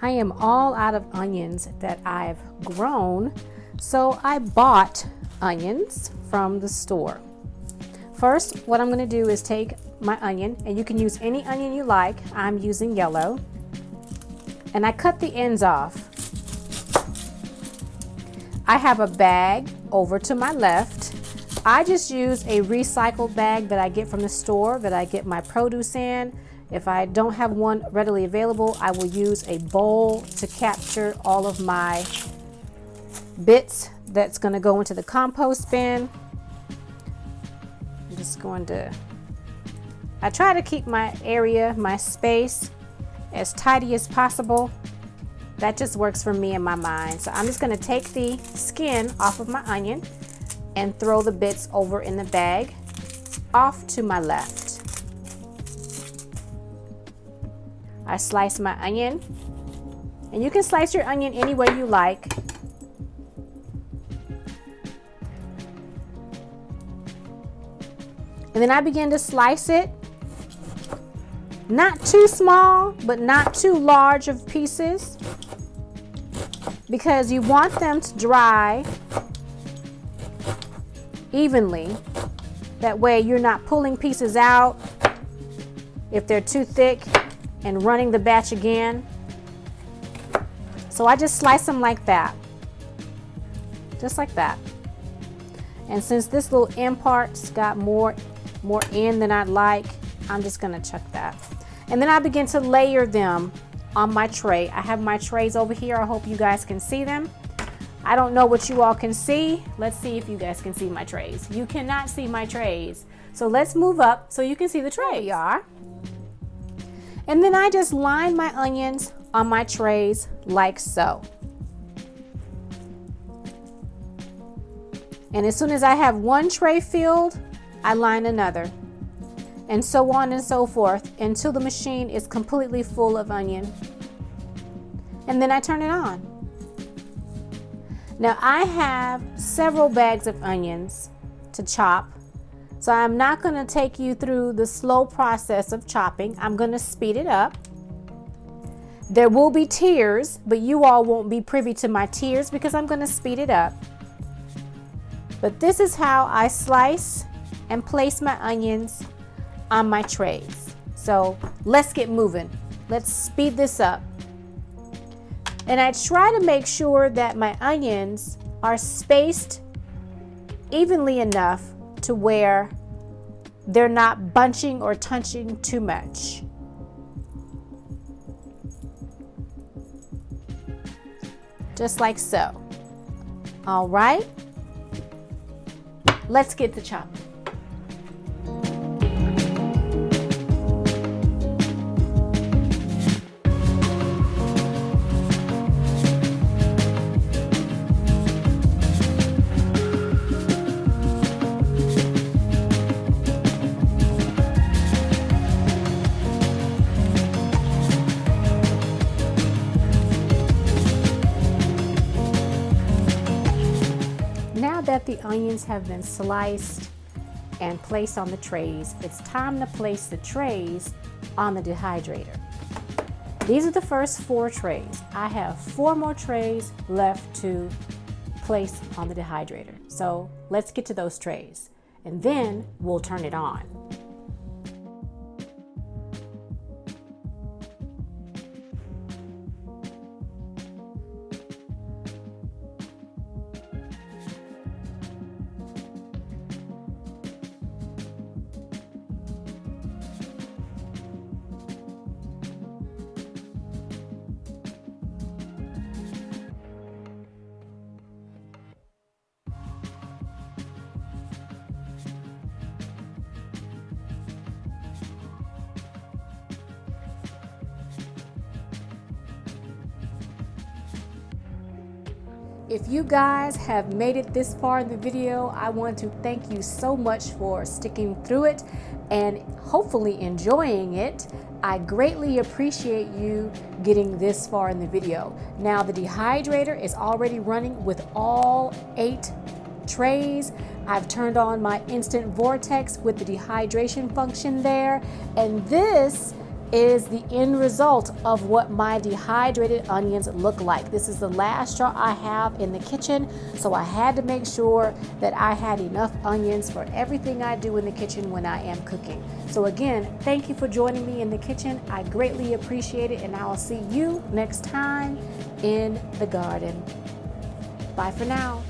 I am all out of onions that I've grown, so I bought onions from the store. First, what I'm going to do is take my onion, and you can use any onion you like. I'm using yellow, and I cut the ends off. I have a bag over to my left. I just use a recycled bag that I get from the store that I get my produce in. If I don't have one readily available, I will use a bowl to capture all of my bits that's going to go into the compost bin. I'm just going to, I try to keep my area, my space as tidy as possible. That just works for me in my mind. So I'm just going to take the skin off of my onion and throw the bits over in the bag off to my left. I slice my onion, and you can slice your onion any way you like. And then I begin to slice it, not too small, but not too large of pieces, because you want them to dry evenly. That way you're not pulling pieces out if they're too thick and running the batch again. So I just slice them like that, just like that. And since this little end part's got more in than I'd like, I'm just gonna chuck that. And then I begin to layer them on my tray. I have my trays over here. I hope you guys can see them. I don't know what you all can see. Let's see if you guys can see my trays. You cannot see my trays. So let's move up so you can see the trays. There we are. And then I just line my onions on my trays like so. And as soon as I have one tray filled, I line another. And so on and so forth until the machine is completely full of onion. And then I turn it on. Now I have several bags of onions to chop. So I'm not going to take you through the slow process of chopping. I'm going to speed it up. There will be tears, but you all won't be privy to my tears because I'm going to speed it up. But this is how I slice and place my onions on my trays. So let's get moving. Let's speed this up. And I try to make sure that my onions are spaced evenly enough to where they're not bunching or touching too much. Just like so. All right, let's get to chopping. Now that the onions have been sliced and placed on the trays, it's time to place the trays on the dehydrator. These are the first 4 trays. I have 4 more trays left to place on the dehydrator. So let's get to those trays and then we'll turn it on. If you guys have made it this far in the video, I want to thank you so much for sticking through it and hopefully enjoying it. I greatly appreciate you getting this far in the video. Now the dehydrator is already running with all 8 trays. I've turned on my instant vortex with the dehydration function there, and this is the end result of what my dehydrated onions look like. This is the last jar I have in the kitchen, so I had to make sure that I had enough onions for everything I do in the kitchen when I am cooking. So again, thank you for joining me in the kitchen. I greatly appreciate it, and I will see you next time in the garden. Bye for now.